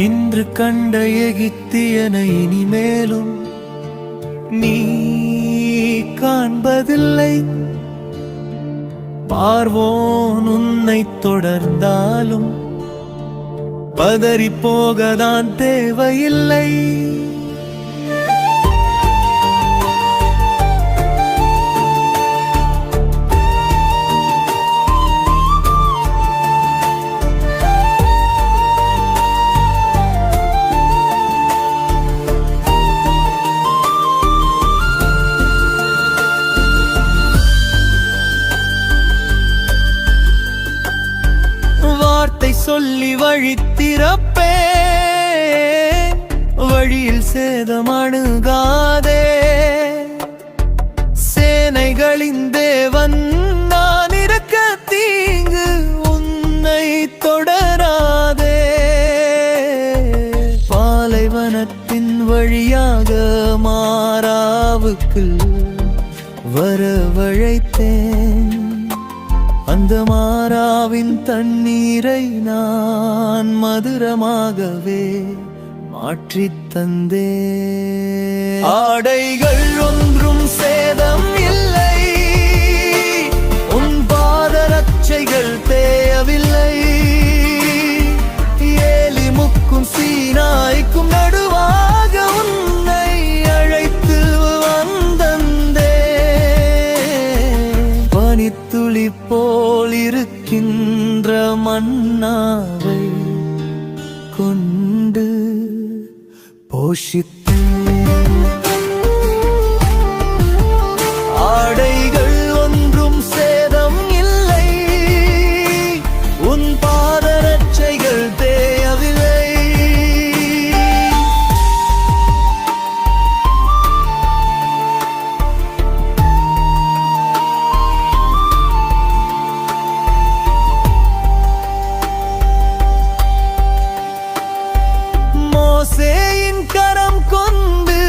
இன்று கண்ட எகிப்தியனை இனிமேலும் நீ காண்பதில்லை. பார்வோன் உன்னை தொடர்ந்தாலும் பதறி போகதான் தேவையில்லை. சொல்லி வழி திறப்பே, வழியில் சேதம் அணுகாதே. சேனைகளின் தேவன் நான் இருக்க தீங்கு உன்னை தொடராதே. பாலைவனத்தின் வழியாக மாறாவுக்கு வரவழைத்தேன். அந்த மாறாவின் தண்ணீரை நான் மதுரமாகவே மாற்றித் தந்தே. ஆடைகள் ஒன்றும் சேதம் இல்லை, உன் பாதரட்சைகள் தேயவில்லை. ஏலிமுக்கும் சீனாய்க்கும் நடுவாக உன்னை அழைத்து வந்தந்தே. பனித்துளி போல் இருக்கின்ற மன்னாவை கொண்டு போஷித்தேன். ஆடைகள் ஒன்றும் சேதம் இல்லை, உன் பாதரட்சைகள் தேயவில்லை. மோசேயின் கரம் கொண்டு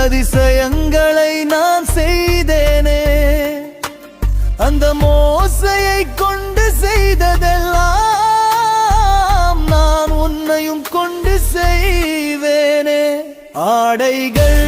அதிசயங்களை நான் செய்தேனே. அந்த மோசையை கொண்டு செய்ததெல்லாம் நான் உன்னையும் கொண்டு செய்வேனே. ஆடைகள்